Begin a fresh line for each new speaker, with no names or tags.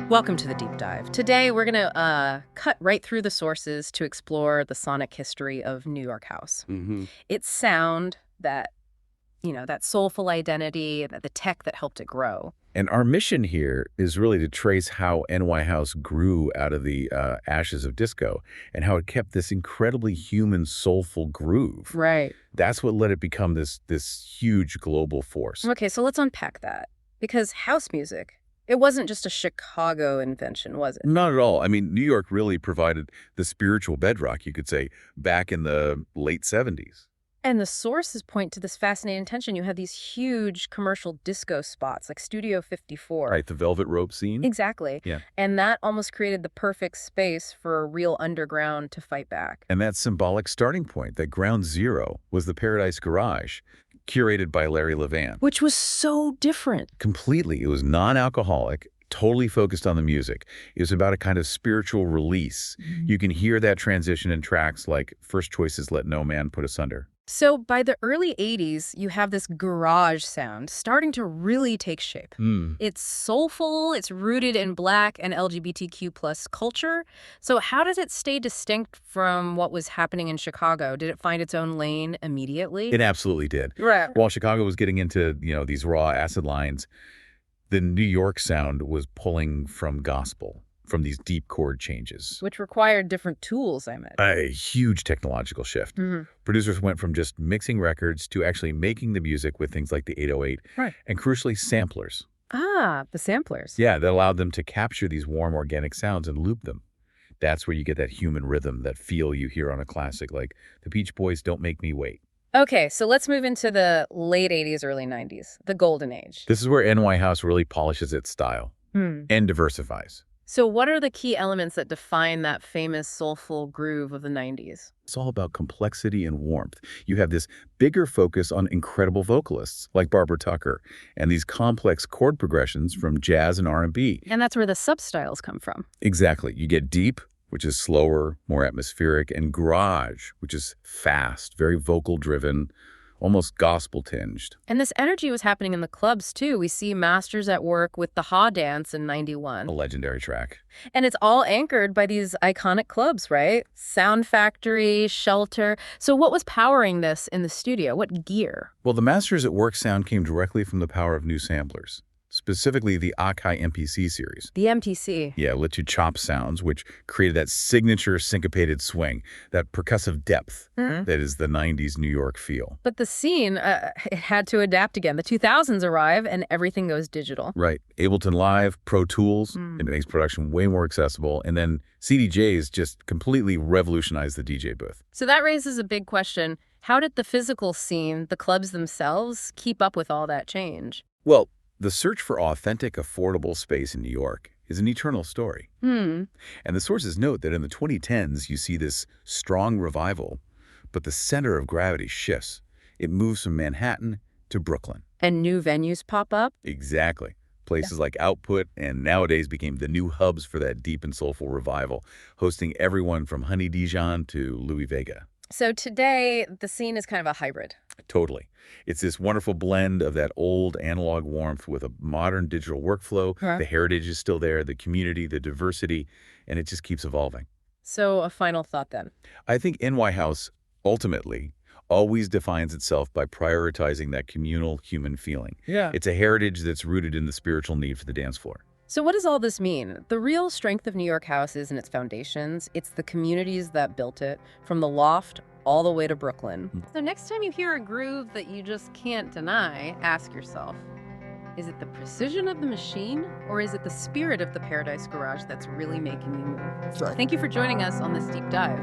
Welcome to the deep dive. Today, we're going to cut right through the sources to explore the sonic history of New York house. Its sound, that soulful identity, the tech that helped it grow.
And our mission here is really to trace how NY House grew out of the ashes of disco and how it kept this incredibly human, soulful groove.
Right.
That's what let it become this huge global force.
Okay, so let's unpack that. Because house music, it wasn't just a Chicago invention, was it?
Not at all. I mean, New York really provided the spiritual bedrock, you could say, back in the late 70s.
And the sources point to this fascinating tension. You have these huge commercial disco spots like Studio 54.
Right, the velvet rope scene.
Exactly.
Yeah.
And that almost created the perfect space for a real underground to fight back.
And that symbolic starting point, that ground zero, was the Paradise Garage, curated by Larry Levan.
Which was so different.
Completely. It was non-alcoholic, totally focused on the music. It was about a kind of spiritual release. You can hear that transition in tracks like First Choice's Let No Man Put Us Under.
So by the early 80s, you have this garage sound starting to really take shape. It's soulful, it's rooted in Black and LGBTQ plus culture. So how does it stay distinct from what was happening in Chicago? Did it find its own lane immediately?
It absolutely did.
Right.
While Chicago was getting into, these raw acid lines, the New York sound was pulling from gospel, from these deep chord changes.
Which required different tools, I imagine.
A huge technological shift. Producers went from just mixing records to actually making the music with things like the 808,
Right.
and crucially samplers.
Ah, the samplers.
Yeah, that allowed them to capture these warm organic sounds and loop them. That's where you get that human rhythm, that feel you hear on a classic like the Beach Boys' Don't Make Me Wait.
Okay, so let's move into the late 80s, early 90s, the golden age.
This is where NY House really polishes its style and diversifies.
So what are the key elements that define that famous soulful groove of the 90s?
It's all about complexity and warmth. You have this bigger focus on incredible vocalists like Barbara Tucker and these complex chord progressions from jazz and R&B.
And that's where the substyles come from.
Exactly. You get deep, which is slower, more atmospheric, and garage, which is fast, very vocal-driven, almost gospel-tinged.
And this energy was happening in the clubs, too. We see Masters at work with the Ha Dance in 91.
A legendary track.
And it's all anchored by these iconic clubs, right? Sound Factory, Shelter. So what was powering this in the studio? What gear?
Well, the Masters at Work sound came directly from the power of new samplers, specifically the Akai MPC series.
The MPC.
Yeah, let you chop sounds, which created that signature syncopated swing, that percussive depth that is the 90s New York feel.
But the scene, it had to adapt again. The 2000s arrive and everything goes digital.
Right. Ableton Live, Pro Tools, it makes production way more accessible. And then CDJs just completely revolutionized the DJ booth.
So that raises a big question. How did the physical scene, the clubs themselves, keep up with all that change?
Well, the search for authentic, affordable space in New York is an eternal story. And the sources note that in the 2010s, you see this strong revival, but the center of gravity shifts. It moves from Manhattan to Brooklyn.
And new venues pop up?
Exactly. Places like Output and nowadays became the new hubs for that deep and soulful revival, hosting everyone from Honey Dijon to Louis Vega.
So today, the scene is kind of a hybrid.
Totally. It's this wonderful blend of that old analog warmth with a modern digital workflow. The heritage is still there, the community, the diversity, and it just keeps evolving.
So a final thought then.
I think NY House ultimately always defines itself by prioritizing that communal human feeling.
Yeah.
It's a heritage that's rooted in the spiritual need for the dance floor.
So what does all this mean? The real strength of New York house is in its foundations. It's the communities that built it, from the loft all the way to Brooklyn. So next time you hear a groove that you just can't deny, ask yourself, is it the precision of the machine, or is it the spirit of the Paradise Garage that's really making you move? Thank you for joining us on this deep dive.